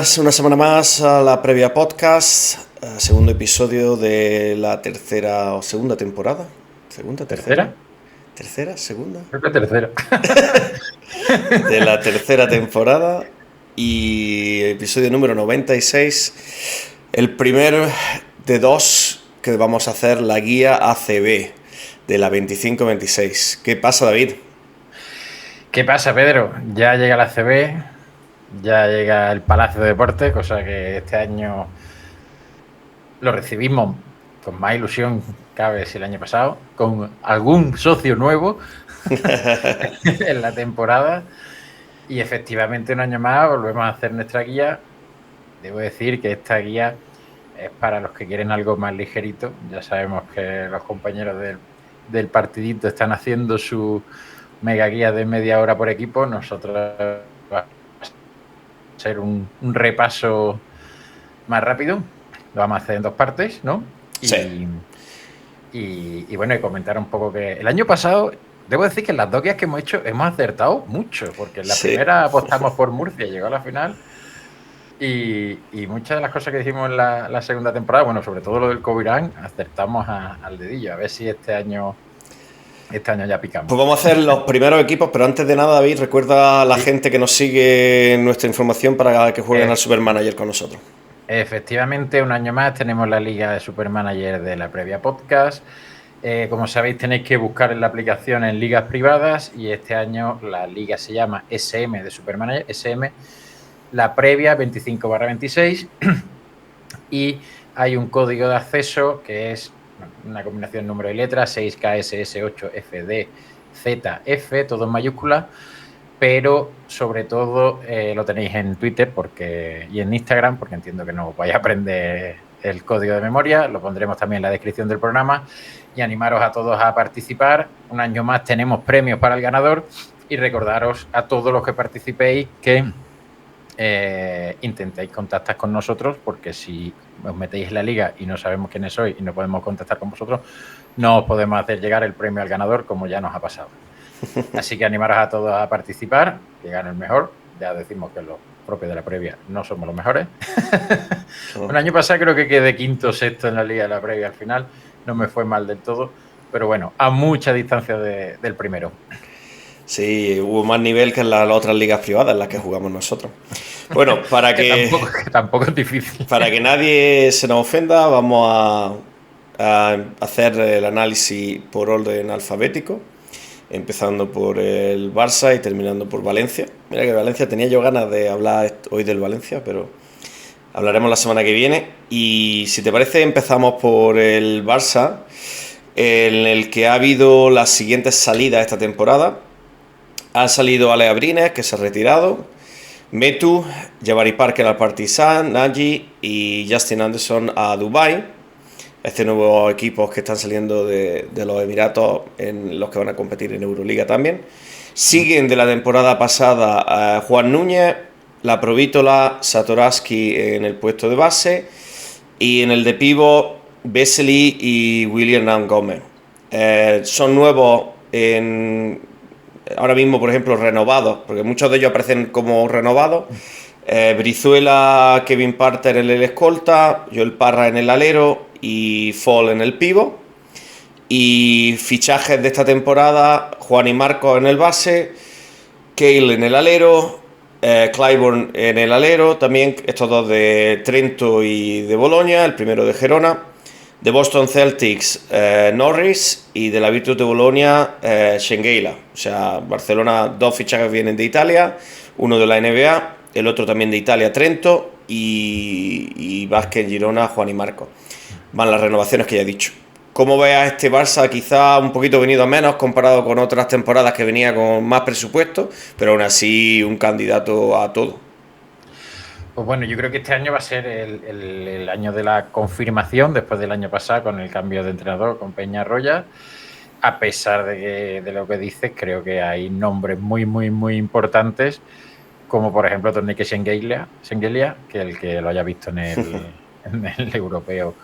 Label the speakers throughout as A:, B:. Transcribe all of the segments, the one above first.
A: buenas una semana más a la previa podcast, segundo episodio de la tercera o segunda temporada. ¿Segunda, tercera? ¿Tercera? ¿Segunda?
B: Creo que tercera.
A: De la tercera temporada y episodio número 96. El primer de dos que vamos a hacer la guía ACB de la 25-26. ¿Qué pasa, David?
B: ¿Qué pasa, Pedro? Ya llega la CB, ya llega el Palacio de Deportes, cosa que este año lo recibimos con más ilusión cabe si el año pasado, con algún socio nuevo en la temporada. Y efectivamente un año más volvemos a hacer nuestra guía. Debo decir que esta guía es para los que quieren algo más ligerito. Ya sabemos que los compañeros del partidito están haciendo su mega guía de media hora por equipo. Nosotros va a ser un repaso más rápido. Lo vamos a hacer en dos partes, ¿no?
A: Sí.
B: Y bueno, y comentar un poco que el año pasado, debo decir que en las dos guías que hemos hecho hemos acertado mucho, porque en la
A: Sí.
B: primera apostamos por Murcia, llegó a la final. Y muchas de las cosas que dijimos en la segunda temporada, bueno, sobre todo lo del Covirán, acertamos al dedillo. A ver si este año ya picamos.
A: Pues vamos a hacer los primeros equipos, pero antes de nada, David, recuerda a la
B: Sí.
A: gente que nos sigue nuestra información para que jueguen al
B: Eh,
A: Supermanager con nosotros.
B: Efectivamente, un año más tenemos la Liga de Supermanager de la previa podcast. Como sabéis, tenéis que buscar en la aplicación en ligas privadas y este año la liga se llama SM de Supermanager, SM, la previa 25/26 y hay un código de acceso que es una combinación de número y letras, 6KSS8FDZF, todo en mayúsculas, pero sobre todo lo tenéis en Twitter y en Instagram, porque entiendo que no vais a aprender el código de memoria, lo pondremos también en la descripción del programa y animaros a todos a participar. Un año más tenemos premios para el ganador y recordaros a todos los que participéis que intentéis contactar con nosotros, porque si os metéis en la liga y no sabemos quiénes sois y no podemos contactar con vosotros, no os podemos hacer llegar el premio al ganador, como ya nos ha pasado. Así que animaros a todos a participar, que gane el mejor. Ya decimos que los propios de la previa no somos los mejores. Un año pasado creo que quedé quinto o sexto en la liga de la previa al final, no me fue mal del todo, pero bueno, a mucha distancia del primero.
A: Sí, hubo más nivel que en las otras ligas privadas en las que jugamos nosotros. Bueno,
B: que tampoco es difícil.
A: para que nadie se nos ofenda, vamos a hacer el análisis por orden alfabético, empezando por el Barça y terminando por Valencia. Mira que Valencia, tenía yo ganas de hablar hoy del Valencia, pero hablaremos la semana que viene. Y si te parece, empezamos por el Barça, en el que ha habido las siguientes salidas esta temporada. Ha salido Ale Abrines, que se ha retirado, Metu, Jabari Parker al Partizan, Nagy y Justin Anderson a Dubai. Este nuevo equipos que están saliendo de los Emiratos, en los que van a competir en Euroliga también. Siguen de la temporada pasada a Juan Núñez, La Provítola, Satoraski en el puesto de base y en el de pívot Vesely y William Nam Gómez. Son nuevos ahora mismo, por ejemplo, renovados, porque muchos de ellos aparecen como renovados. Brizuela, Kevin Parter en el escolta, Joel Parra en el alero y Fall en el pívot. Y fichajes de esta temporada: Juan y Marcos en el base, Cale en el alero, Clyburn en el alero, también estos dos de Trento y de Bolonia, el primero de Gerona. De Boston Celtics, Norris, y de la Virtus de Bolonia, Schengeila. O sea, Barcelona, dos fichajes vienen de Italia, uno de la NBA, el otro también de Italia, Trento, y Vázquez, Girona, Juan y Marcos. Van las renovaciones que ya he dicho. ¿Cómo ves a este Barça? Quizá un poquito venido a menos comparado con otras temporadas que venía con más presupuesto, pero aún así un candidato a todo.
B: Pues bueno, yo creo que este año va a ser el año de la confirmación, después del año pasado con el cambio de entrenador con Peñarroya. A pesar de lo que dices, creo que hay nombres muy, muy, muy importantes, como por ejemplo Tornique Schengelia, que el que lo haya visto en el europeo,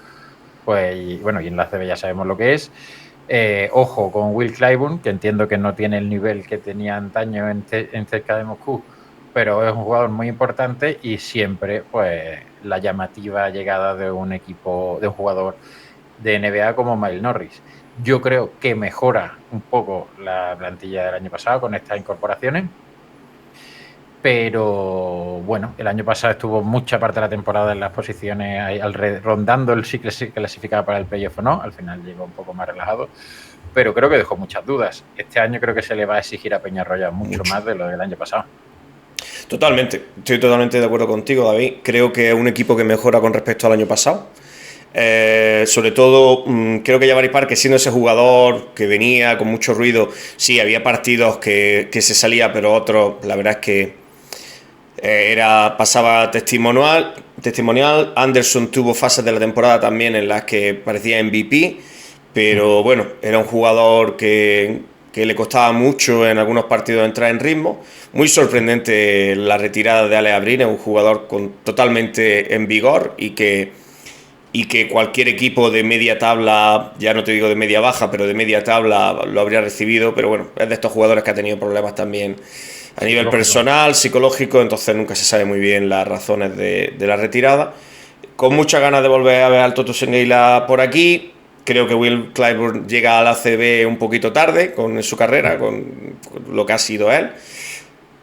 B: pues y en la CB ya sabemos lo que es. Ojo con Will Clyburn, que entiendo que no tiene el nivel que tenía antaño en CSKA de Moscú, pero es un jugador muy importante y siempre, pues, la llamativa llegada de un equipo, de un jugador de NBA como Miles Norris. Yo creo que mejora un poco la plantilla del año pasado con estas incorporaciones, pero bueno, el año pasado estuvo mucha parte de la temporada en las posiciones ahí, rondando el si clasificaba para el playoff o no. Al final llegó un poco más relajado, pero creo que dejó muchas dudas. Este año creo que se le va a exigir a Peñarroya mucho más de lo del año pasado.
A: Totalmente, estoy totalmente de acuerdo contigo, David. Creo que es un equipo que mejora con respecto al año pasado. Sobre todo, creo que Jabari Parker, siendo ese jugador que venía con mucho ruido, sí, había partidos que se salía, pero otros, la verdad es que pasaba testimonial. Anderson tuvo fases de la temporada también en las que parecía MVP, pero bueno, era un jugador que le costaba mucho en algunos partidos entrar en ritmo. Muy sorprendente la retirada de Ale Abrines, un jugador totalmente en vigor y que cualquier equipo de media tabla, ya no te digo de media baja, pero de media tabla lo habría recibido. Pero bueno, es de estos jugadores que ha tenido problemas también a nivel personal, psicológico, entonces nunca se sabe muy bien las razones de la retirada. Con muchas ganas de volver a ver al Toto Sengeila por aquí. Creo que Will Clyburn llega a la ACB un poquito tarde en su carrera, con lo que ha sido él.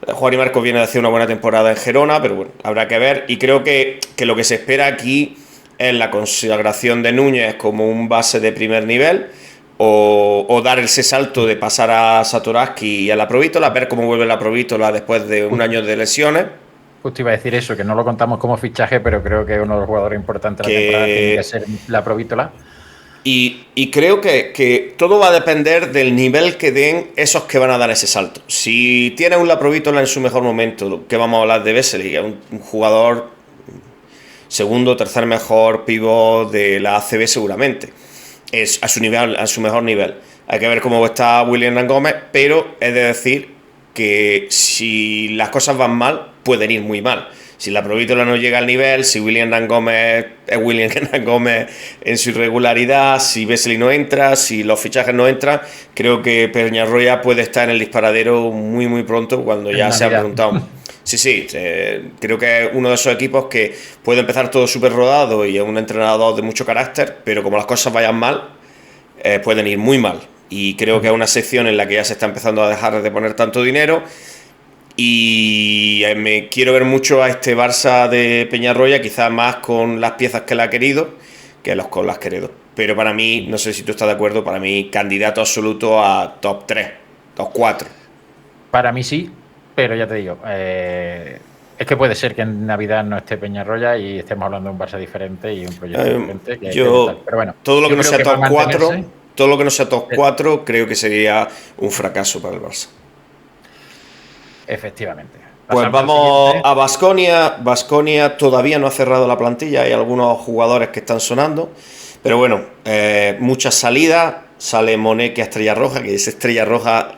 A: Juan y Marcos viene de hacer una buena temporada en Gerona, pero bueno, habrá que ver. Y creo que lo que se espera aquí es la consagración de Núñez como un base de primer nivel, o dar ese salto de pasar a Satoransky y a la Provítola, ver cómo vuelve la Provítola después de un año de lesiones.
B: Justo iba a decir eso, que no lo contamos como fichaje, pero creo que uno de los jugadores importantes de la temporada tiene que ser la Provítola.
A: Y creo que todo va a depender del nivel que den esos que van a dar ese salto. Si tiene un Laprovítola en su mejor momento, que vamos a hablar de Vesely, que es un jugador segundo o tercer mejor pívot de la ACB seguramente, es a su nivel, a su mejor nivel. Hay que ver cómo está William Gómez, pero es de decir que si las cosas van mal, pueden ir muy mal. Si la Provítola no llega al nivel, si William Gómez es William Gómez en su irregularidad, si Vesely no entra, si los fichajes no entran, creo que Peñarroya puede estar en el disparadero muy muy pronto, cuando ya se ha preguntado. Sí, creo que es uno de esos equipos que puede empezar todo súper rodado y es un entrenador de mucho carácter, pero como las cosas vayan mal, pueden ir muy mal. Y creo que es una sección en la que ya se está empezando a dejar de poner tanto dinero. Y me quiero ver mucho a este Barça de Peñarroya, quizás más con las piezas que le ha querido que con las querido. Pero para mí, no sé si tú estás de acuerdo, para mí candidato absoluto a top 3, top 4.
B: Para mí sí, pero ya te digo, es que puede ser que en Navidad no esté Peñarroya y estemos hablando de un Barça diferente y un proyecto diferente.
A: Pero bueno, todo lo que no sea top 4, todo lo que no sea top 4, creo que sería un fracaso para el Barça.
B: Efectivamente.
A: Pues vamos a Baskonia. Baskonia todavía no ha cerrado la plantilla, hay algunos jugadores que están sonando, pero bueno, muchas salidas. Sale Moneque a Estrella Roja, que esa Estrella Roja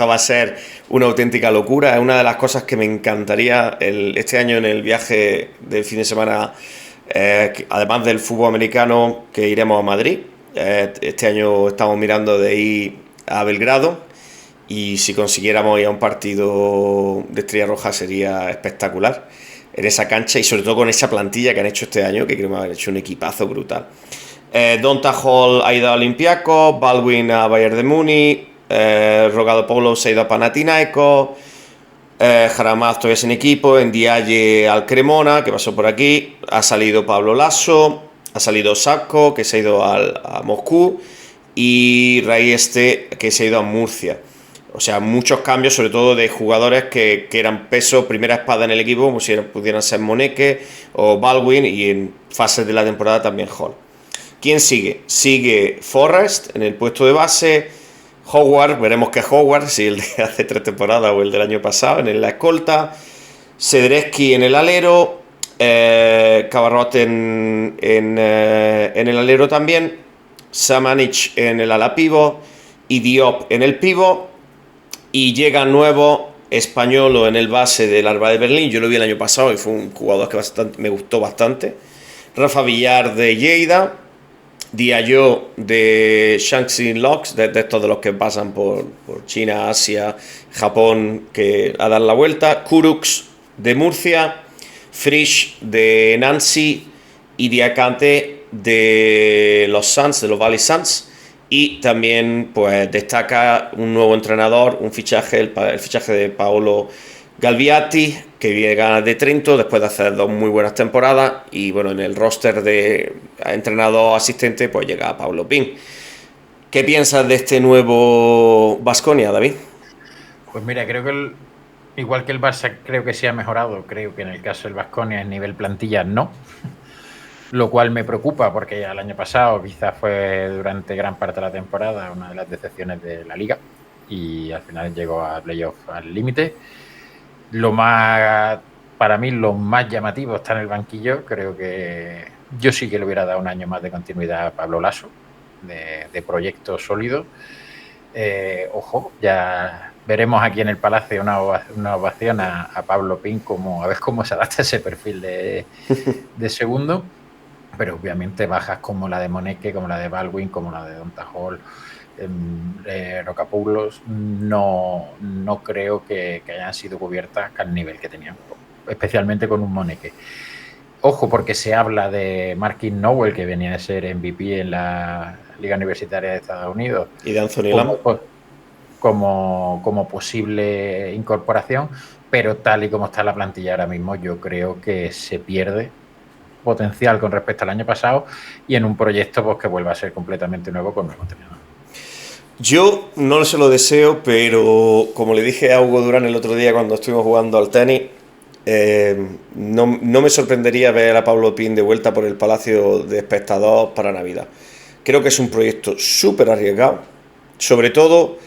A: va a ser una auténtica locura. Es una de las cosas que me encantaría este año en el viaje del fin de semana, además del fútbol americano, que iremos a Madrid. Este año estamos mirando de ir a Belgrado, y si consiguiéramos ir a un partido de Estrella Roja sería espectacular en esa cancha, y sobre todo con esa plantilla que han hecho este año, que creo que han hecho un equipazo brutal. Donta Hall ha ido a Olympiacos, Baldwin a Bayern de Múnich, Rogadopoulos se ha ido a Panathinaikos, Jaramaz todavía sin equipo, Ndiaye al Cremona, que pasó por aquí, ha salido Pablo Lasso, ha salido Sacco, que se ha ido a Moscú, y Raieste, que se ha ido a Murcia. O sea, muchos cambios, sobre todo de jugadores que eran peso, primera espada en el equipo, como si pudieran ser Moneque o Baldwin, y en fases de la temporada también Hall. ¿Quién sigue? Sigue Forrest en el puesto de base, Howard, veremos qué Howard, si el de hace 3 temporadas o el del año pasado, en la escolta, Cedreski en el alero, Cabarrot en el alero también, Samanic en el ala pivot y Diop en el pivot, y llega nuevo Españolo en el base del Alba de Berlín. Yo lo vi el año pasado y fue un jugador que me gustó bastante. Rafa Villar de Lleida, Diallo de Shaanxi Locks, de estos de los que pasan por China, Asia, Japón, que a dar la vuelta. Kurux de Murcia, Frisch de Nancy y Diacante de los Suns, de los Valley Suns. Y también pues destaca un nuevo entrenador, el fichaje de Paolo Galviati, que viene de Trento después de hacer 2 muy buenas temporadas, y bueno, en el roster de entrenador asistente pues llega Pablo Pin. ¿Qué piensas de este nuevo Baskonia, David?
B: Pues mira, creo que igual que el Barça creo que se ha mejorado, creo que en el caso del Baskonia en nivel plantilla no, lo cual me preocupa porque ya el año pasado quizás fue durante gran parte de la temporada una de las decepciones de la liga y al final llegó a playoff al límite. Para mí lo más llamativo está en el banquillo. Creo que yo sí que le hubiera dado un año más de continuidad a Pablo Laso, de proyecto sólido. Ojo, ya veremos aquí en el Palacio una ovación a Pablo Pin, a ver cómo se adapta ese perfil de segundo. Pero obviamente bajas como la de Moneke, como la de Baldwin, como la de Donta Hall, Rocapoulos, no creo que hayan sido cubiertas al nivel que tenían, especialmente con un Moneke. Ojo, porque se habla de Marquis Nowell, que venía de ser MVP en la Liga Universitaria de Estados Unidos,
A: y de Anthony Lamb
B: como posible incorporación, pero tal y como está la plantilla ahora mismo, yo creo que se pierde potencial con respecto al año pasado y en un proyecto pues que vuelva a ser completamente nuevo con nuevo entrenador.
A: Yo no se lo deseo, pero como le dije a Hugo Durán el otro día cuando estuvimos jugando al tenis, no me sorprendería ver a Pablo Pin de vuelta por el Palacio de Espectador para Navidad. Creo que es un proyecto súper arriesgado, sobre todo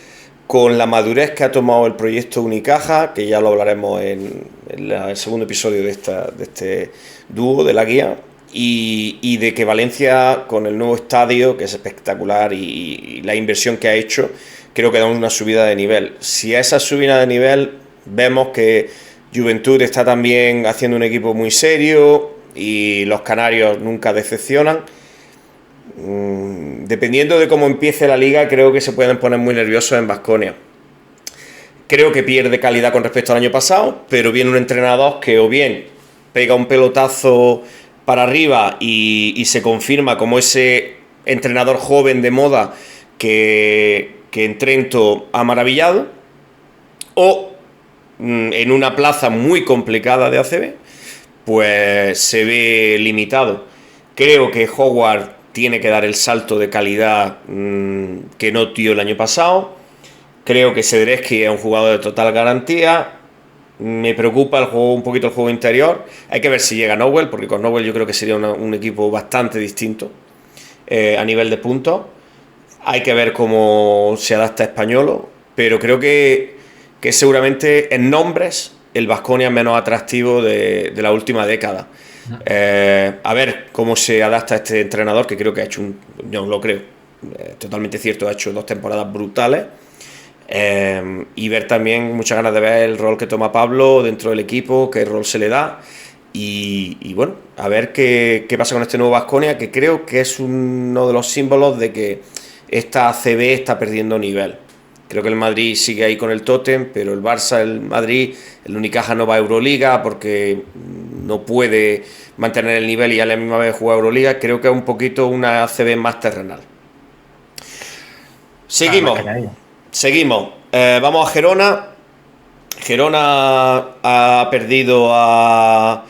A: con la madurez que ha tomado el proyecto Unicaja, que ya lo hablaremos en el segundo episodio de este dúo de la guía, y de que Valencia, con el nuevo estadio, que es espectacular, y la inversión que ha hecho, creo que da una subida de nivel. Si a esa subida de nivel vemos que Juventud está también haciendo un equipo muy serio y los canarios nunca decepcionan, dependiendo de cómo empiece la liga, creo que se pueden poner muy nerviosos en Baskonia. Creo que pierde calidad con respecto al año pasado, pero viene un entrenador que o bien pega un pelotazo para arriba y se confirma como ese entrenador joven de moda que en Trento ha maravillado, o en una plaza muy complicada de ACB pues se ve limitado. Creo que Howard tiene que dar el salto de calidad que no dio el año pasado. Creo que Cedreski es un jugador de total garantía. Me preocupa un poquito el juego interior. Hay que ver si llega Nowell, porque con Nowell yo creo que sería un equipo bastante distinto a nivel de puntos. Hay que ver cómo se adapta a Españolo, pero creo que seguramente en nombres el Baskonia menos atractivo de la última década. A ver cómo se adapta a este entrenador, que creo que ha hecho yo lo creo, totalmente cierto, ha hecho 2 temporadas brutales. Y ver también, muchas ganas de ver el rol que toma Pablo dentro del equipo, qué rol se le da, y bueno, a ver qué pasa con este nuevo Baskonia, que creo que es uno de los símbolos de que esta ACB está perdiendo nivel. Creo que el Madrid sigue ahí con el tótem, pero el Barça, el Madrid, el Unicaja no va a Euroliga porque no puede mantener el nivel y a la misma vez jugar Euroliga. Creo que es un poquito una ACB más terrenal. Seguimos. Vamos a Gerona. Gerona ha perdido a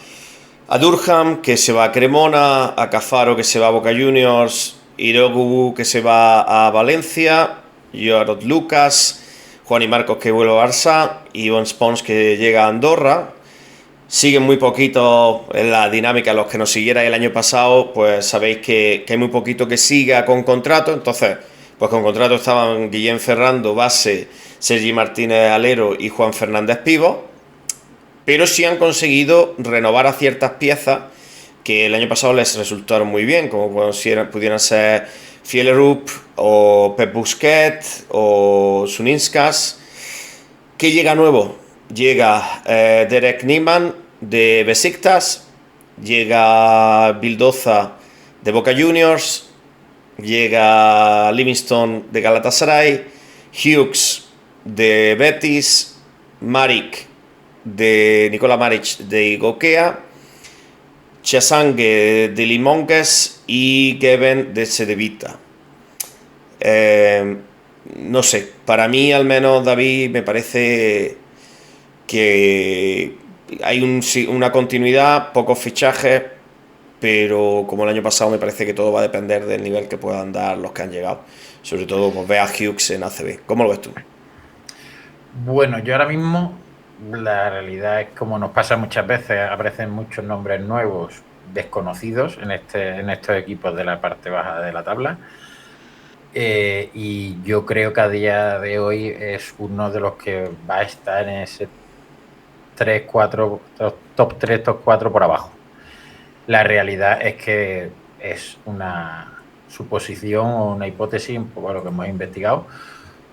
A: Durham, que se va a Cremona, a Cafaro, que se va a Boca Juniors, Irogu, que se va a Valencia, Jorot Lucas, Juan y Marcos, que vuelve a Barça, y Ivonne Spons, que llega a Andorra. Siguen muy poquito en la dinámica. Los que nos siguieran el año pasado, pues sabéis que hay muy poquito que siga con contrato. Entonces, pues con contrato estaban Guillén Ferrando, base, Sergi Martínez Alero y Juan Fernández Pivo, pero sí han conseguido renovar a ciertas piezas que el año pasado les resultaron muy bien, como pudieran ser Fielerup o Pep Busquets o Suninskas. ¿Qué llega nuevo? Llega Derek Niemann de Besiktas, llega Bildoza de Boca Juniors, llega Livingston de Galatasaray, Hughes de Betis, Nikola Maric de Igokea, Chiasange de Limoges y Geben de Cedevita. No sé, para mí al menos, David, me parece que hay una continuidad, pocos fichajes, pero como el año pasado me parece que todo va a depender del nivel que puedan dar los que han llegado. Sobre todo, pues ve a Hughes en ACB. ¿Cómo lo ves tú?
B: Bueno, yo ahora mismo, la realidad es como nos pasa muchas veces, aparecen muchos nombres nuevos, desconocidos en estos equipos de la parte baja de la tabla. Y yo creo que a día de hoy es uno de los que va a estar en ese 3-4, top 3, top 4 por abajo. La realidad es que es una suposición o una hipótesis, un poco lo que hemos investigado,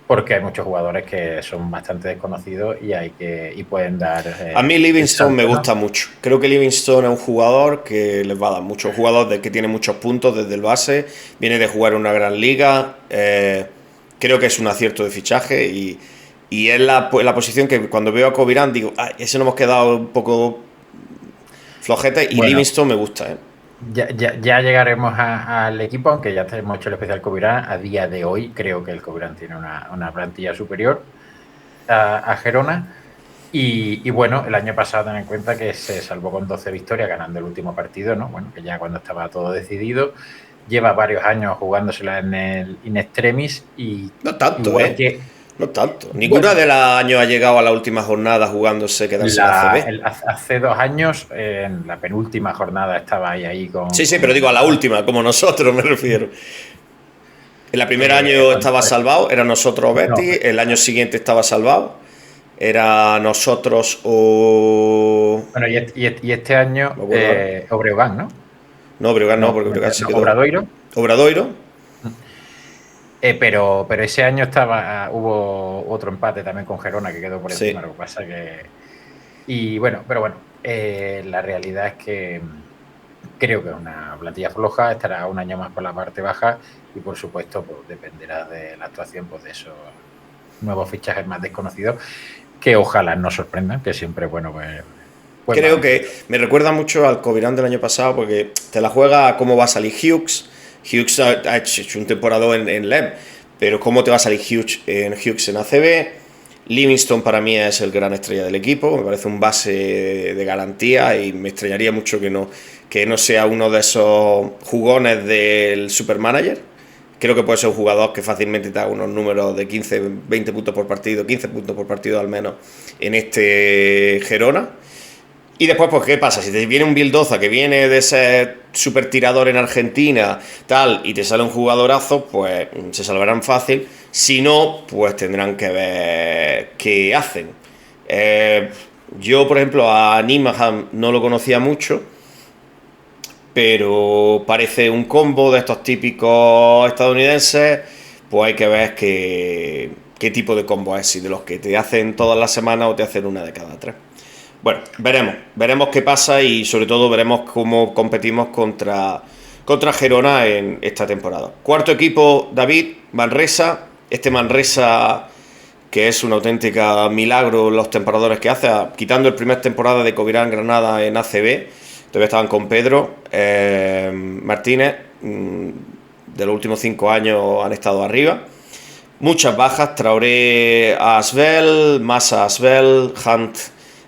B: porque hay muchos jugadores que son bastante desconocidos y pueden dar...
A: a mí Livingston me gusta mucho. Creo que Livingston es un jugador que les va a dar mucho. Un jugador que tiene muchos puntos desde el base, viene de jugar en una gran liga. Creo que es un acierto de fichaje y es la posición que cuando veo a Covirán digo, ese nos hemos quedado un poco flojete y bueno, Livingston me gusta.
B: Ya llegaremos al equipo, aunque ya hemos hecho el especial Covirán. A día de hoy creo que el Covirán tiene una plantilla superior a Gerona. Y bueno, el año pasado ten en cuenta que se salvó con 12 victorias ganando el último partido, ¿no? Bueno, que ya cuando estaba todo decidido. Lleva varios años jugándosela en el in extremis y...
A: No tanto, no tanto. Ninguna de los años ha llegado a la última jornada jugándose quedarse en ACB.
B: Hace 2 años, en la penúltima jornada, estaba ahí con...
A: Sí, pero digo a la última, como nosotros me refiero. En el primer año estaba salvado, era nosotros Betis, el año siguiente estaba salvado, era nosotros o...
B: Bueno, y este año Obreugán, ¿no?
A: No, Obreugán no, porque Obreugán se quedó.
B: Obradoiro. Pero ese año hubo otro empate también con Gerona que quedó por encima, lo que pasa que... Pero bueno, la realidad es que creo que es una plantilla floja, estará un año más por la parte baja y por supuesto pues dependerá de la actuación pues, de esos nuevos fichajes más desconocidos que ojalá nos sorprendan, que siempre bueno pues
A: creo que me recuerda mucho al Covirán del año pasado porque te la juega a cómo va a salir Hughes. Hughes ha hecho un temporada en LEM, pero ¿cómo te va a salir Hughes en ACB? Livingston para mí es el gran estrella del equipo, me parece un base de garantía y me extrañaría mucho que no sea uno de esos jugones del Supermanager. Creo que puede ser un jugador que fácilmente te haga unos números de 15, 20 puntos por partido, 15 puntos por partido al menos en este Gerona. Y después, pues, ¿qué pasa? Si te viene un Bildoza que viene de ser super tirador en Argentina, tal, y te sale un jugadorazo, pues se salvarán fácil. Si no, pues tendrán que ver qué hacen. Yo, por ejemplo, a Nimaham no lo conocía mucho, pero parece un combo de estos típicos estadounidenses. Pues hay que ver qué tipo de combo es, si de los que te hacen todas las semanas o te hacen una de cada 3. Bueno, veremos qué pasa y sobre todo veremos cómo competimos contra Gerona en esta temporada. Cuarto equipo, David, Manresa. Este Manresa que es un auténtica milagro los temporadores que hace, quitando el primer temporada de Covirán Granada en ACB, todavía estaban con Pedro Martínez, de los últimos 5 años han estado arriba. Muchas bajas, Traoré a Asbel, Massa a Asbel, Hunt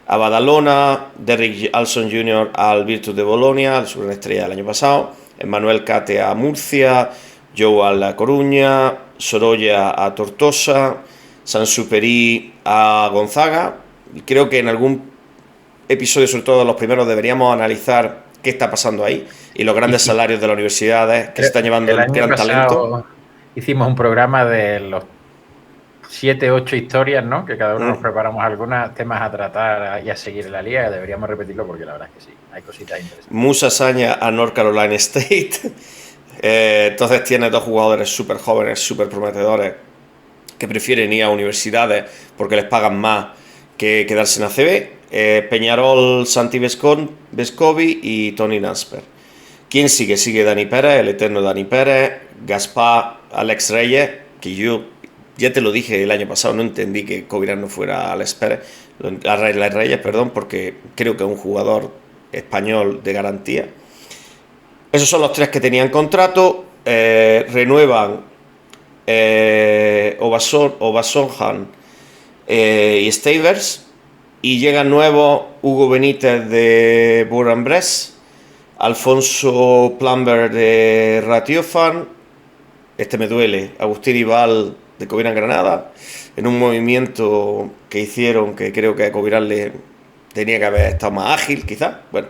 A: a Badalona, Derrick Alson Jr. al Virtus de Bolonia, la superestrella del año pasado, Emmanuel Cate a Murcia, Joe a La Coruña, Sorolla a Tortosa, Sansuperi a Gonzaga. Creo que en algún episodio, sobre todo los primeros, deberíamos analizar qué está pasando ahí y los grandes salarios de las universidades que se están llevando el gran talento.
B: Hicimos un programa de los 7, 8 historias, ¿no? Que cada uno nos preparamos algunos temas a tratar y a seguir en la liga. Deberíamos repetirlo porque la verdad es que sí, hay cositas interesantes.
A: Musa Saña a North Carolina State. Entonces tiene 2 jugadores súper jóvenes, súper prometedores, que prefieren ir a universidades porque les pagan más que quedarse en ACB. Peñarol, Santi Vescovi y Tony Nasper. ¿Quién sigue? Sigue Dani Pérez, el eterno Dani Pérez, Gaspar, Alex Reyes, que yo ya te lo dije el año pasado, no entendí que Covirán no fuera Alex Pérez, Alex Reyes, perdón, porque creo que es un jugador español de garantía. Esos son los 3 que tenían contrato, renuevan Obasonjan y Stavers, y llegan nuevos Hugo Benítez de Bourg-en-Bresse, Alfonso Plumber de Ratiofan, este me duele, Agustín Ibal de Covirán Granada, en un movimiento que hicieron que creo que a Covirán le tenía que haber estado más ágil, quizás. Bueno,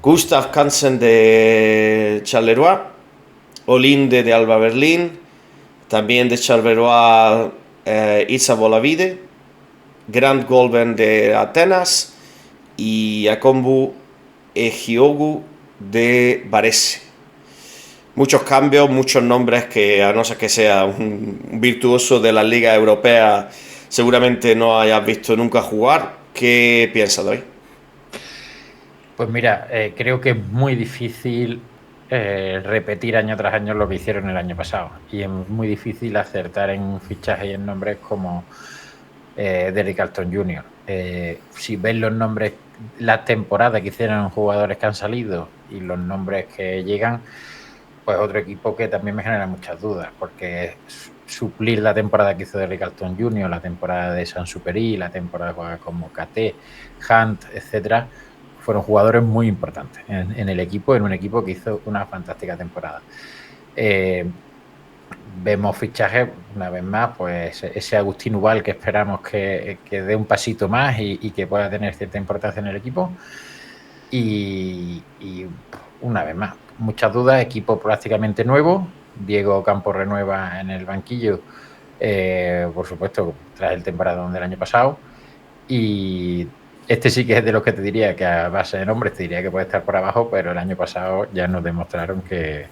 A: Gustav Kansen de Charleroi, Olinde de Alba Berlín, también de Charleroi Isa Bolavide, Grant Golben de Atenas y Akombu Egiogu de Varese. Muchos cambios, muchos nombres que, a no ser que sea un virtuoso de las ligas europeas, seguramente no hayas visto nunca jugar. ¿Qué piensas, David?
B: Pues mira, creo que es muy difícil repetir año tras año lo que hicieron el año pasado. Y es muy difícil acertar en fichajes y en nombres como Derrick Alston Jr. Si ves los nombres, las temporadas que hicieron jugadores que han salido y los nombres que llegan, pues otro equipo que también me genera muchas dudas, porque suplir la temporada que hizo Derrick Alston Jr., la temporada de Saint-Supéry, la temporada como KT, Hunt, etcétera, fueron jugadores muy importantes en el equipo, en un equipo que hizo una fantástica temporada. Vemos fichajes, una vez más, pues ese Agustín Ubal que esperamos que dé un pasito más y que pueda tener cierta importancia en el equipo. Y una vez más, muchas dudas, equipo prácticamente nuevo. Diego Campos renueva en el banquillo, por supuesto, tras el temporadón del año pasado. Y este sí que es de los que te diría que a base de nombres te diría que puede estar por abajo, pero el año pasado ya nos demostraron que...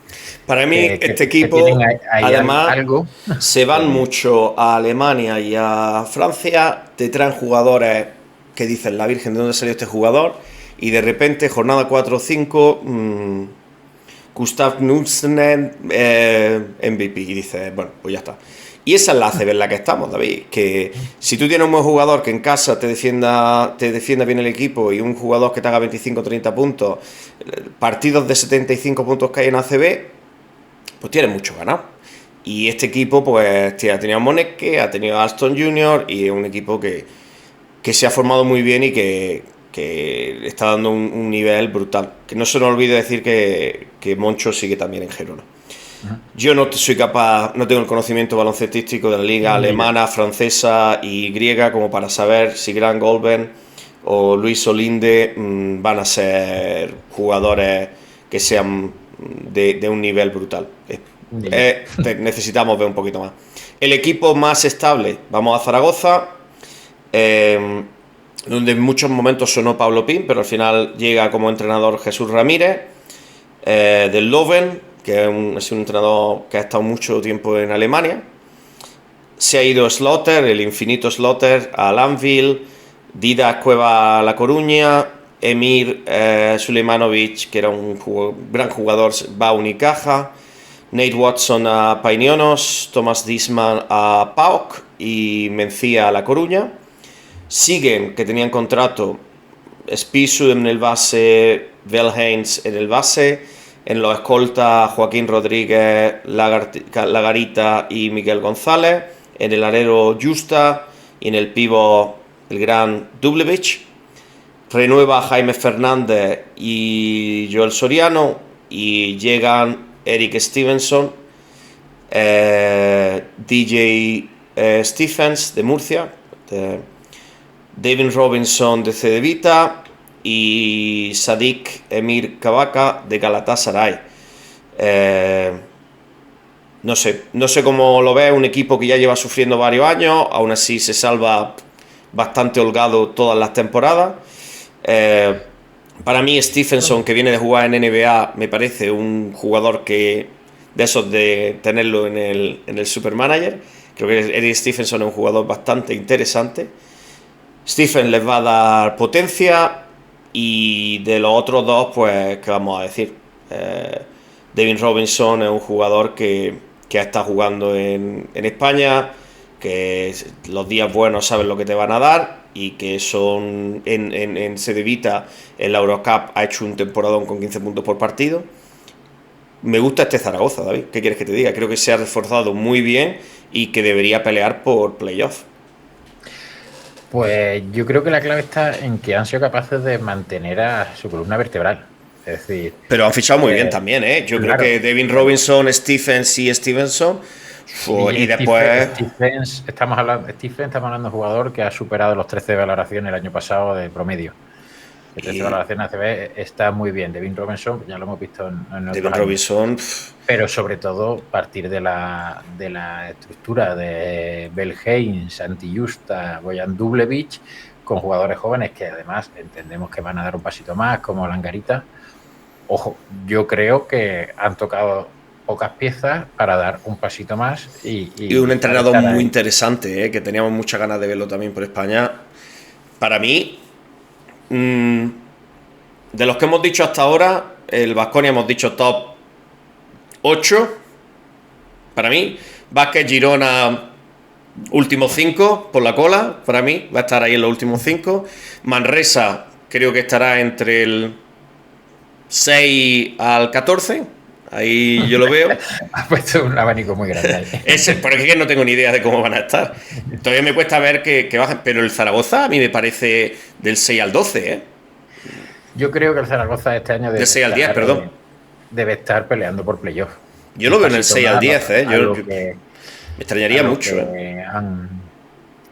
A: Para mí, este equipo, además, se van mucho a Alemania y a Francia, te traen jugadores que dicen, la Virgen, ¿de dónde salió este jugador? Y de repente, jornada 4 o 5, Gustav Knudsen, MVP, y dices, bueno, pues ya está. Y esa es la ACB en la que estamos, David, que si tú tienes un buen jugador que en casa te defienda bien el equipo y un jugador que te haga 25 o 30 puntos, partidos de 75 puntos que hay en ACB, pues tienes mucho ganado. Y este equipo pues ha tenido a Moneke, ha tenido a Alston Jr. y es un equipo que se ha formado muy bien y que está dando un nivel brutal. Que no se nos olvide decir que Moncho sigue también en Gerona. Yo no soy capaz, no tengo el conocimiento baloncestístico de la liga alemana, francesa y griega como para saber si Grant Golben o Luis Olinde van a ser jugadores que sean de un nivel brutal. Necesitamos ver un poquito más. El equipo más estable, vamos a Zaragoza, donde en muchos momentos sonó Pablo Pin, pero al final llega como entrenador Jesús Ramírez, del Löwen, que es un entrenador que ha estado mucho tiempo en Alemania. Se ha ido Slaughter, el infinito Slaughter, a Anvil, Didac Cueva a La Coruña, Emir Suleimanovic, que era un gran jugador, va a Unicaja, Nate Watson a Painionos, Thomas Disman a PAOK y Mencía a La Coruña. Siguen, que tenían contrato, Spisu en el base, Velheinz en el base, en los escoltas Joaquín Rodríguez, Lagarita y Miguel González, en el alero Justa y en el pívot el gran Dublevich. Renueva Jaime Fernández y Joel Soriano y llegan Eric Stevenson, DJ Stephens de Murcia, David Robinson de Cedevita y Sadik Emir Kabaka de Galatasaray. No sé cómo lo ves, un equipo que ya lleva sufriendo varios años, aún así se salva bastante holgado todas las temporadas. Para mí Stephenson, que viene de jugar en NBA, me parece un jugador que de esos de tenerlo en el Supermanager. Creo que Eric Stephenson es un jugador bastante interesante. Stephen les va a dar potencia. Y de los otros dos, pues, ¿qué vamos a decir? Devin Robinson es un jugador que ha estado jugando en España, que los días buenos saben lo que te van a dar y que son en Cedevita en la Eurocup ha hecho un temporadón con 15 puntos por partido. Me gusta este Zaragoza, David, ¿qué quieres que te diga? Creo que se ha reforzado muy bien y que debería pelear por playoff.
B: Pues yo creo que la clave está en que han sido capaces de mantener a su columna vertebral. Es decir,
A: pero han fichado muy bien también, ¿eh? Yo creo que Devin Robinson, Stephens y Stevenson. Y después.
B: Estamos hablando de un jugador que ha superado los 13 de valoración el año pasado de promedio. El 13 de valoración ACB está muy bien. Devin Robinson, ya lo hemos visto en otros
A: Devin Robinson.
B: Pero sobre todo partir de la estructura de Belheim, Santi Justa, Bojan Dublevich, con jugadores jóvenes que además entendemos que van a dar un pasito más, como Langarita. Ojo, yo creo que han tocado pocas piezas para dar un pasito más y
A: un entrenador muy interesante, que teníamos muchas ganas de verlo también por España. Para mí, de los que hemos dicho hasta ahora, el Baskonia hemos dicho top 8. Para mí, Vázquez, Girona, últimos 5 por la cola. Para mí, va a estar ahí en los últimos 5. Manresa, creo que estará entre el 6 al 14, ahí yo lo veo.
B: Ha puesto un abanico muy grande ahí.
A: Pero es que no tengo ni idea de cómo van a estar. Todavía me cuesta ver que bajen, pero el Zaragoza a mí me parece del 6 al 12, ¿eh?
B: Yo creo que el Zaragoza este año
A: del 6 al 10, perdón.
B: Debe estar peleando por playoff.
A: Yo lo veo en el 6 al 10, ¿eh? Me extrañaría mucho,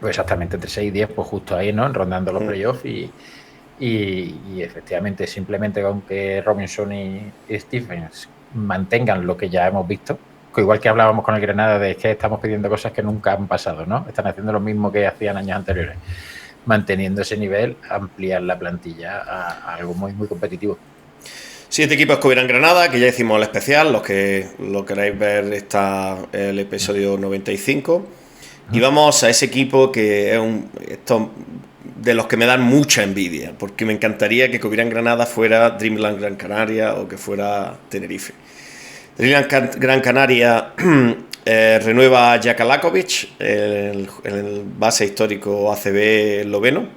B: pues exactamente, entre 6 y 10, pues justo ahí, ¿no? Rondando los playoffs y efectivamente, simplemente con que Robinson y Stephens mantengan lo que ya hemos visto, que igual que hablábamos con el Granada de que estamos pidiendo cosas que nunca han pasado, ¿no? Están haciendo lo mismo que hacían años anteriores, manteniendo ese nivel, ampliar la plantilla a algo muy, muy competitivo.
A: 7 equipos que hubieran Granada, que ya hicimos el especial, los que lo queráis ver está el episodio 95. Y vamos a ese equipo que es de los que me dan mucha envidia, porque me encantaría que hubieran Granada fuera Dreamland Gran Canaria o que fuera Tenerife. Dreamland Gran Canaria renueva a Jakalakovic, el base histórico ACB esloveno.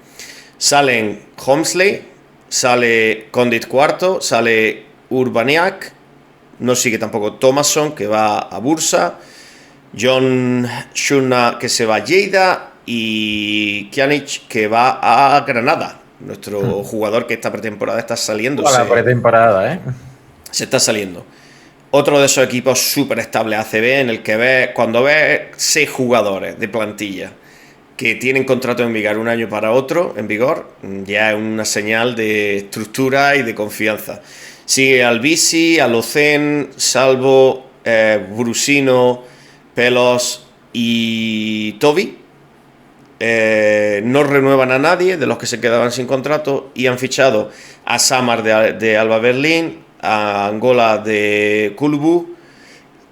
A: Salen Homsley, sale Condit cuarto, sale Urbaniak, no sigue tampoco Thomasson, que va a Bursa, John Shuna, que se va a Lleida, y Kianic, que va a Granada, nuestro jugador que esta pretemporada está saliendo.
B: La pretemporada,
A: se está saliendo. Otro de esos equipos súper estables ACB, en el que cuando ves 6 jugadores de plantilla que tienen contrato en vigor un año para otro, ya es una señal de estructura y de confianza. Sigue Albisi, Alocen, Salvo, Brusino, Pelos y Toby. No renuevan a nadie de los que se quedaban sin contrato y han fichado a Samar de Alba Berlín, a Angola de Kulbu,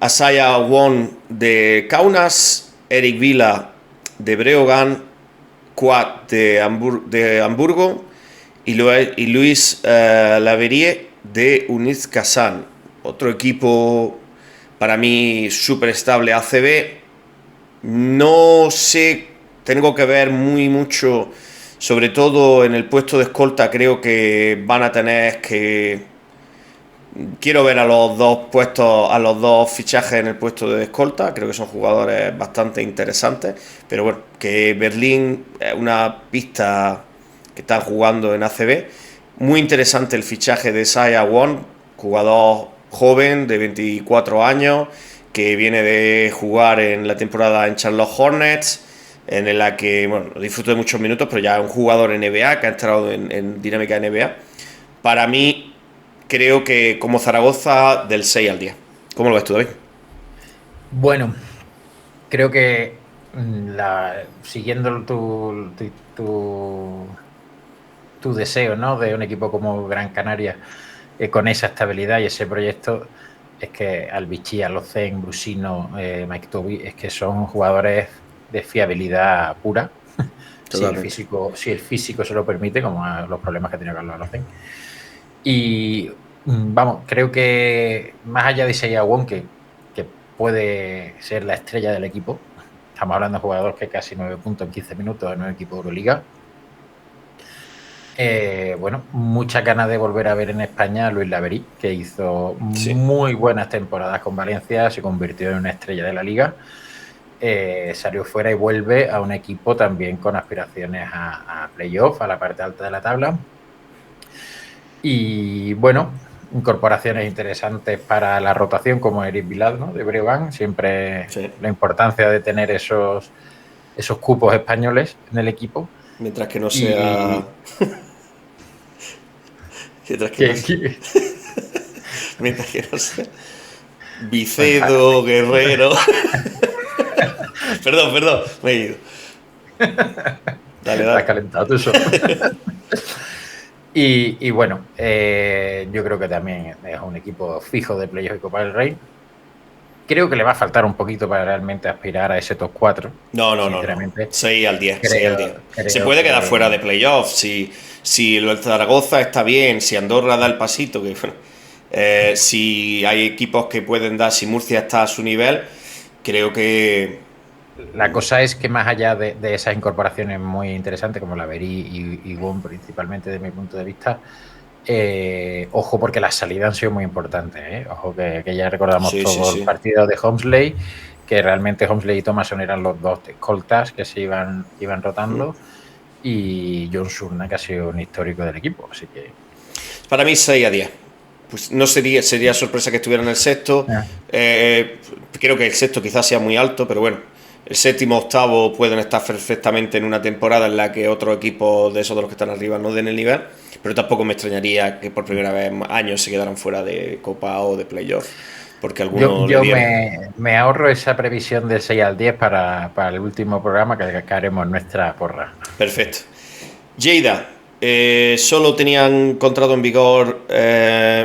A: a Saya Won de Kaunas, Eric Vila de Breogán, Quad de Hamburgo y Luis Laverie de Uniz Kazan. Otro equipo para mí súper estable ACB. No sé, tengo que ver mucho, sobre todo en el puesto de escolta. Creo que van a tener que... Quiero ver a los dos fichajes en el puesto de escolta. Creo que son jugadores bastante interesantes. Pero bueno, que Berlín es una pista que están jugando en ACB. Muy interesante el fichaje de Saya Won, jugador joven de 24 años, que viene de jugar en la temporada en Charlotte Hornets, en la que, bueno, disfruto de muchos minutos, pero ya es un jugador NBA que ha entrado en dinámica NBA. Para mí, creo que como Zaragoza del 6 al 10. ¿Cómo lo ves tú, David?
B: Bueno, creo que siguiendo tu deseo, ¿no?, de un equipo como Gran Canaria, con esa estabilidad y ese proyecto, es que Albicchi, Alocen, Brusino, Mike Toby, es que son jugadores de fiabilidad pura. Si el físico se lo permite, como los problemas que ha tenido Carlos Alocen. Y Vamos, creo que más allá de Isaiah Wong, que puede ser la estrella del equipo, estamos hablando de jugadores que casi 9 puntos en 15 minutos en un equipo de Euroliga. Bueno, muchas ganas de volver a ver en España a Luis Laverí, que hizo muy buenas temporadas con Valencia, se convirtió en una estrella de la liga, salió fuera y vuelve a un equipo también con aspiraciones a playoff, a la parte alta de la tabla. Y bueno, incorporaciones interesantes para la rotación como Eric Vilad, ¿no? De Breogán, siempre la importancia de tener esos cupos españoles en el equipo.
A: Mientras que no sea... Mientras que no sea... Vicedo, Guerrero... perdón, me he ido.
B: Dale. Has calentado tú solo. Y bueno, yo creo que también es un equipo fijo de playoff y Copa del Rey. Creo que le va a faltar un poquito para realmente aspirar a ese top 4.
A: No. 6 al 10. Se puede quedar fuera de playoff. Si el Zaragoza está bien, si Andorra da el pasito, que si hay equipos que pueden dar, si Murcia está a su nivel, creo que...
B: La cosa es que más allá de esas incorporaciones muy interesantes como la Verí y Wong principalmente desde mi punto de vista, ojo porque las salidas han sido muy importantes, ojo que ya recordamos el partido de Holmesley, que realmente Holmesley y Thomason eran los dos escoltas que se iban rotando, y John Surna, que ha sido un histórico del equipo, así que...
A: Para mí 6 a 10. Pues no sería sorpresa que estuviera en el sexto. Creo que el sexto quizás sea muy alto, pero bueno, el séptimo, octavo pueden estar perfectamente en una temporada en la que otros equipos de esos de los que están arriba no den el nivel, pero tampoco me extrañaría que por primera vez en años se quedaran fuera de Copa o de Playoff, porque algunos...
B: Yo me ahorro esa previsión del 6 al 10 para el último programa que haremos nuestra porra.
A: Perfecto. Lleida, solo tenían contrato en vigor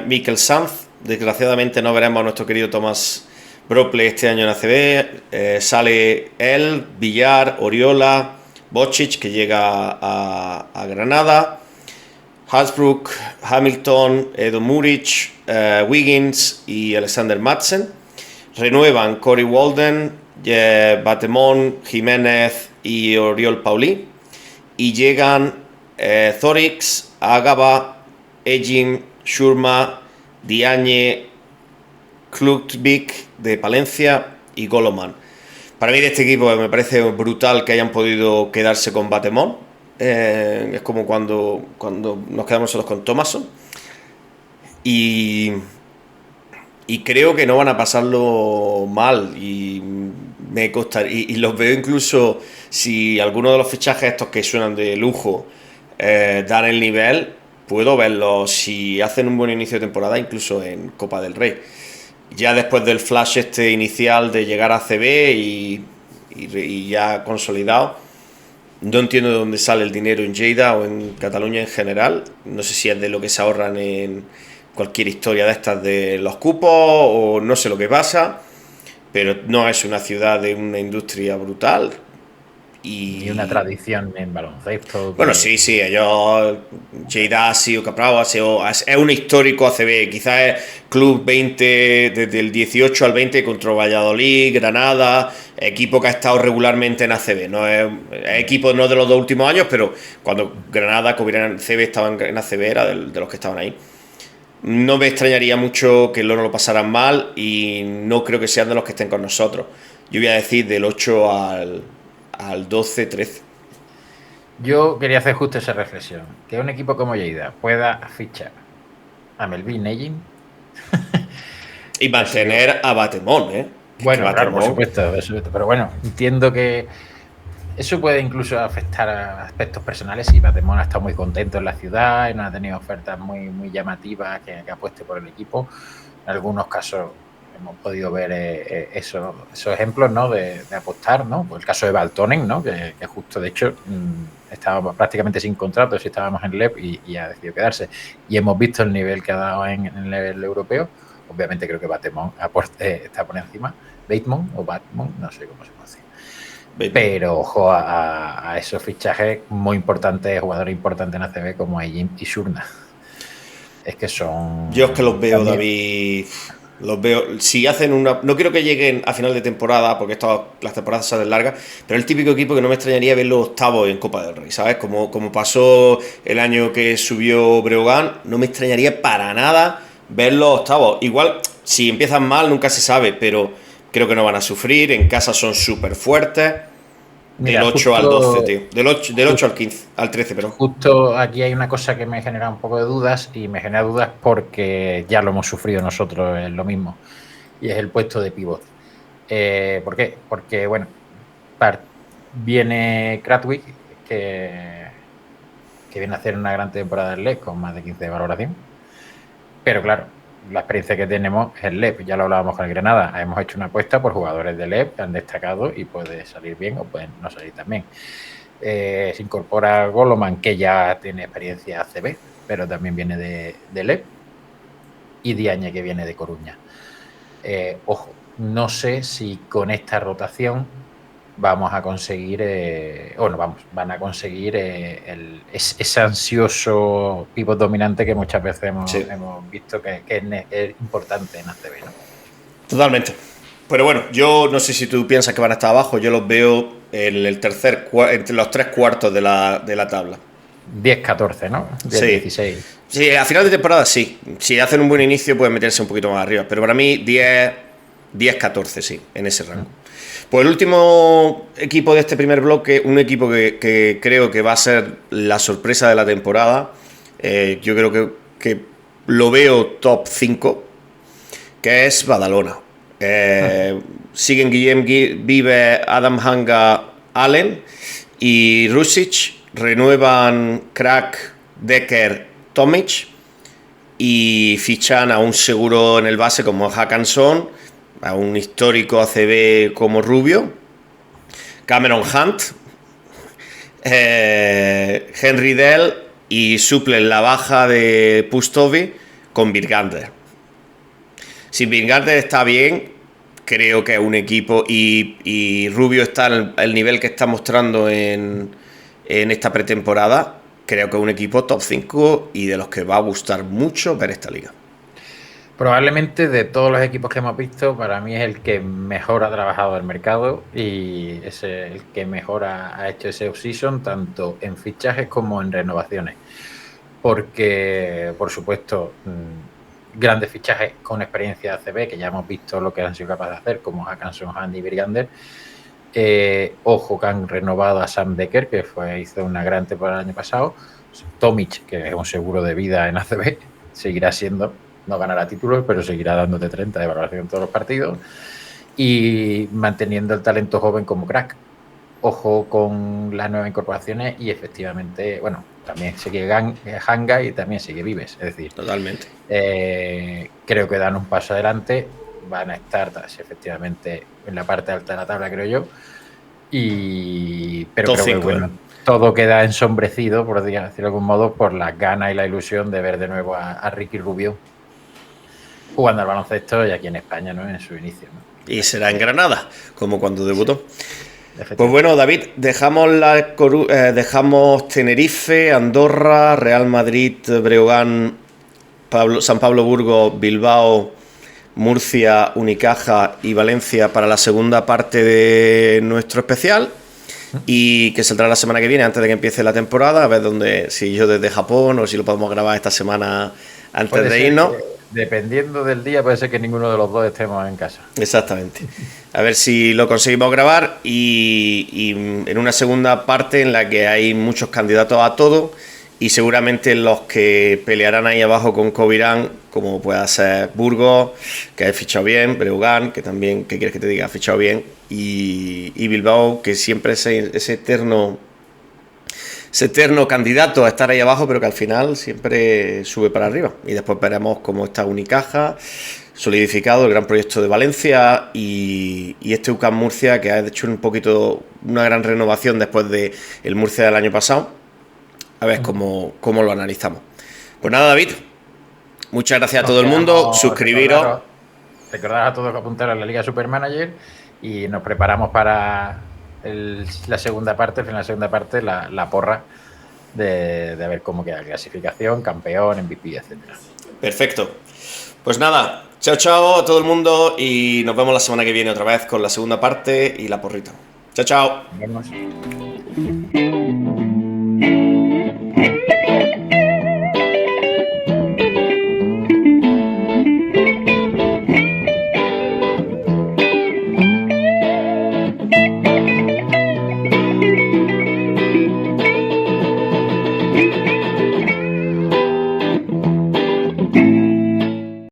A: Mikel Sanz. Desgraciadamente no veremos a nuestro querido Tomás Brople este año en ACB. Sale él, Villar, Oriola, Bocic, que llega a Granada, Hasbrook, Hamilton, Edo Muric, Wiggins y Alexander Madsen. Renuevan Corey Walden, Batemón, Jiménez y Oriol Paulí. Y llegan Zorix, Agaba, Ejim, Shurma, Diagne, Klutvik de Palencia y Goloman. Para mí de este equipo me parece brutal que hayan podido quedarse con Batemón. Es como cuando nos quedamos solos con Thomason. Y creo que no van a pasarlo mal. Y me costaría, y los veo incluso, si alguno de los fichajes estos que suenan de lujo dan el nivel, puedo verlos, si hacen un buen inicio de temporada, incluso en Copa del Rey. Ya después del flash inicial de llegar a CB y ya consolidado, no entiendo de dónde sale el dinero en Lleida o en Cataluña en general. No sé si es de lo que se ahorran en cualquier historia de estas de los cupos o no sé lo que pasa, pero no es una ciudad de una industria brutal.
B: Y una tradición en baloncesto.
A: Bueno, sí, ellos, Lleida ha sido Capravo, es un histórico ACB, quizás es club 20 desde el 18 al 20 contra Valladolid, Granada, equipo que ha estado regularmente en ACB, no es equipo no de los 2 últimos años, pero cuando Granada, Covirán, CB estaban en ACB era de los que estaban ahí. No me extrañaría mucho que no lo pasaran mal y no creo que sean de los que estén con nosotros. Yo voy a decir del 8 al 12-13.
B: Yo quería hacer justo esa reflexión. Que un equipo como Lleida pueda fichar a Melvin Ejim
A: y mantener a Batemón,
B: Bueno, claro, por supuesto. Pero bueno, entiendo que eso puede incluso afectar a aspectos personales. Y Batemón ha estado muy contento en la ciudad y no ha tenido ofertas muy, muy llamativas que apueste por el equipo. En algunos casos hemos podido ver esos ejemplos, ¿no? de apostar, ¿no? Pues el caso de Baltonen, ¿no? Que justo, de hecho, estaba prácticamente sin contrato si estábamos en LEP y ha decidido quedarse. Y hemos visto el nivel que ha dado en el nivel europeo. Obviamente creo que Batemón está por encima. Batemon o Batmon, no sé cómo se pronuncia. Pero ojo a esos fichajes muy importantes, jugadores importantes en ACB como Ejim y Shurna. es que son...
A: Yo es que los veo,
B: también,
A: David. Los veo. Si hacen una. No quiero que lleguen a final de temporada, porque las temporadas salen largas, pero el típico equipo que no me extrañaría verlo octavos en Copa del Rey, ¿sabes? Como pasó el año que subió Breogán, no me extrañaría para nada verlos octavos. Igual, si empiezan mal, nunca se sabe, pero creo que no van a sufrir. En casa son súper fuertes. Del
B: mira,
A: 8 al 12, tío. Del 8 al 15, al 13, perdón.
B: justo aquí hay una cosa que me genera un poco de dudas y me genera dudas porque ya lo hemos sufrido nosotros en lo mismo y es el puesto de pívot. ¿Por qué? Porque, bueno, viene Kratwig que viene a hacer una gran temporada en LEP con más de 15 de valoración, pero claro, la experiencia que tenemos es el LEP, ya lo hablábamos con el Granada, hemos hecho una apuesta por jugadores de LEP que han destacado y puede salir bien o puede no salir tan bien. Se incorpora Goloman, que ya tiene experiencia ACB, pero también viene de LEP, y Diagne, que viene de Coruña. Ojo, no sé si con esta rotación vamos a conseguir, van a conseguir ese ansioso pivot dominante que muchas veces hemos visto que es importante en ACB, ¿no?
A: Totalmente. Pero bueno, yo no sé si tú piensas que van a estar abajo, yo los veo en el entre los 3 cuartos de la tabla.
B: 10-14, ¿no? 10-16.
A: Sí, a final de temporada sí. Si hacen un buen inicio pueden meterse un poquito más arriba. Pero para mí 10-14, sí, en ese rango. Pues el último equipo de este primer bloque, un equipo que creo que va a ser la sorpresa de la temporada. Yo creo que lo veo top 5, que es Badalona. Siguen Guillem Vive, Adam Hanga, Allen y Rusic. Renuevan Crack, Decker, Tomic y fichan a un seguro en el base como Hackanson, a un histórico ACB como Rubio, Cameron Hunt, Henry Dell, y suplen la baja de Pustovi con Birgander. Si Birgander está bien, creo que es un equipo, y Rubio está al nivel que está mostrando en esta pretemporada, creo que es un equipo top 5 y de los que va a gustar mucho ver esta liga.
B: Probablemente de todos los equipos que hemos visto, para mí es el que mejor ha trabajado el mercado y es el que mejor ha hecho ese off-season, tanto en fichajes como en renovaciones. Porque, por supuesto, grandes fichajes con experiencia de ACB, que ya hemos visto lo que han sido capaces de hacer, como Hackanson, Handy y Birgander. Ojo que han renovado a Sam Decker, que hizo una gran temporada el año pasado. Tomic, que es un seguro de vida en ACB, seguirá siendo, no ganará títulos, pero seguirá dándote 30 de valoración en todos los partidos. Y manteniendo el talento joven como Crack. Ojo con las nuevas incorporaciones y efectivamente, bueno, también sigue Hanga y también sigue Vives. Es decir,
A: totalmente.
B: Creo que dan un paso adelante. Van a estar efectivamente en la parte alta de la tabla, creo yo. Pero creo que bueno, todo queda ensombrecido, por decirlo de algún modo, por las ganas y la ilusión de ver de nuevo a Ricky Rubio jugando al baloncesto y aquí en España, ¿no? En su inicio, ¿no?
A: Y será en Granada, como cuando debutó. Pues bueno, David, dejamos Tenerife, Andorra, Real Madrid, Breogán, San Pablo Burgos, Bilbao, Murcia, Unicaja y Valencia para la segunda parte de nuestro especial, y que saldrá la semana que viene antes de que empiece la temporada, a ver si yo desde Japón o si lo podemos grabar esta semana antes de irnos.
B: Dependiendo del día puede ser que ninguno de los dos estemos en casa.
A: Exactamente. A ver si lo conseguimos grabar y en una segunda parte en la que hay muchos candidatos a todo y seguramente los que pelearán ahí abajo con Covirán, como pueda ser Burgos, que ha fichado bien, Breogán, que también, ¿qué quieres que te diga? Ha fichado bien, y Bilbao, que siempre es ese eterno candidato a estar ahí abajo, pero que al final siempre sube para arriba. Y después veremos cómo está Unicaja, solidificado el gran proyecto de Valencia, y este UCAM Murcia, que ha hecho una gran renovación después de el Murcia del año pasado. A ver cómo lo analizamos. Pues nada, David, muchas gracias a todo el mundo. Suscribiros.
B: Recordad a todos que apuntar a la Liga Supermanager y nos preparamos para la segunda parte, la porra de ver cómo queda la clasificación, campeón, MVP, etcétera.
A: Perfecto. Pues nada, chao, chao a todo el mundo y nos vemos la semana que viene otra vez con la segunda parte y la porrita. Chao, chao.
B: Nos vemos.